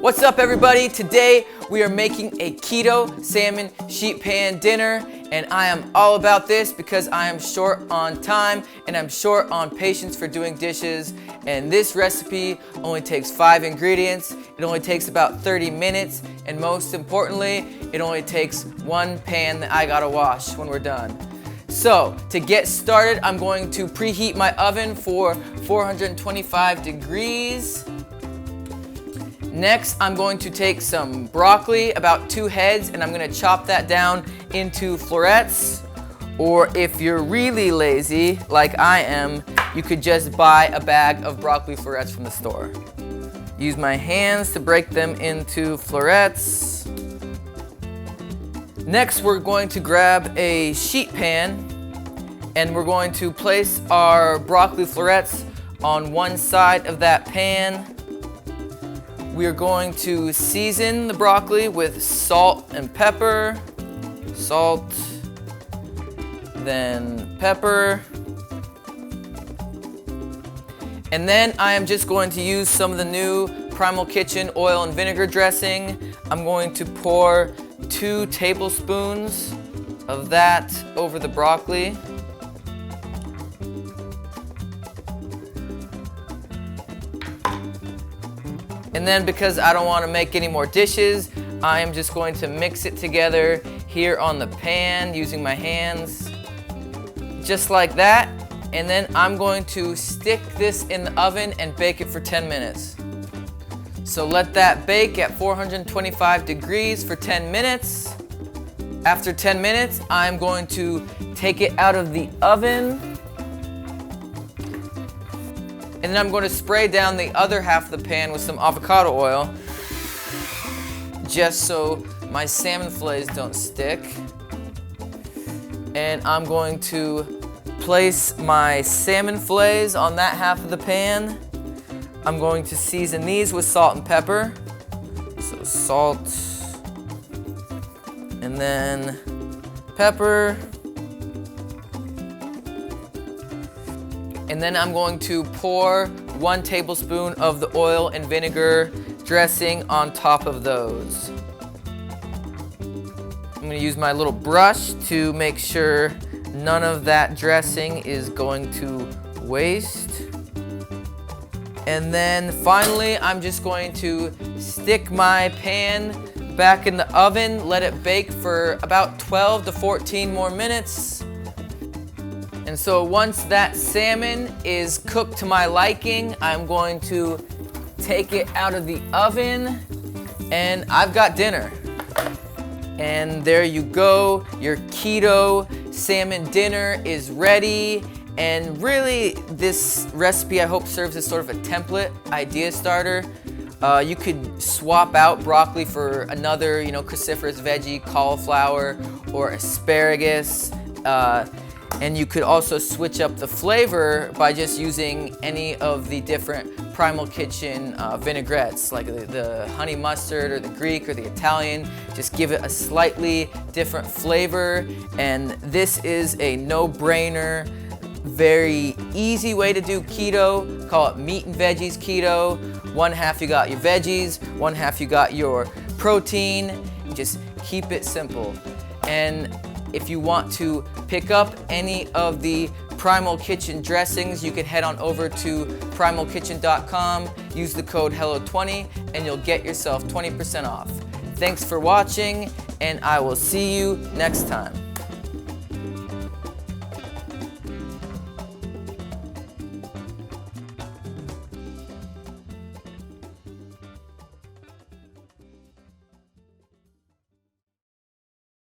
What's up, everybody? Today we are making a keto salmon sheet pan dinner, and I am all about this because I am short on time and I'm short on patience for doing dishes. And this recipe only takes 5 ingredients. It only takes about 30 minutes, and most importantly, it only takes 1 pan that I gotta wash when we're done. So to get started, I'm going to preheat my oven for 425 degrees. Next, I'm going to take some broccoli, about 2 heads, and I'm gonna chop that down into florets. Or if you're really lazy, like I am, you could just buy a bag of broccoli florets from the store. Use my hands to break them into florets. Next, we're going to grab a sheet pan, and we're going to place our broccoli florets on one side of that pan. We are going to season the broccoli with salt and pepper. Salt, then pepper. And then I am just going to use some of the new Primal Kitchen oil and vinegar dressing. I'm going to pour 2 tablespoons of that over the broccoli. And then, because I don't want to make any more dishes, I am just going to mix it together here on the pan using my hands, just like that. And then I'm going to stick this in the oven and bake it for 10 minutes. So let that bake at 425 degrees for 10 minutes. After 10 minutes, I'm going to take it out of the oven. And then I'm going to spray down the other half of the pan with some avocado oil, just so my salmon fillets don't stick. And I'm going to place my salmon fillets on that half of the pan. I'm going to season these with salt and pepper. So salt, and then pepper. And then I'm going to pour 1 tablespoon of the oil and vinegar dressing on top of those. I'm going to use my little brush to make sure none of that dressing is going to waste. And then finally, I'm just going to stick my pan back in the oven, let it bake for about 12 to 14 more minutes. And so once that salmon is cooked to my liking, I'm going to take it out of the oven, and I've got dinner. And there you go, your keto salmon dinner is ready. And really, this recipe I hope serves as sort of a template idea starter. You could swap out broccoli for another, cruciferous veggie, cauliflower or asparagus. And you could also switch up the flavor by just using any of the different Primal Kitchen vinaigrettes, like the honey mustard or the Greek or the Italian. Just give it a slightly different flavor. And this is a no-brainer, very easy way to do keto. Call it meat and veggies keto. 1/2 you got your veggies, 1/2 you got your protein. Just keep it simple. And if you want to pick up any of the Primal Kitchen dressings, you can head on over to primalkitchen.com, use the code HELLO20, and you'll get yourself 20% off. Thanks for watching, and I will see you next time.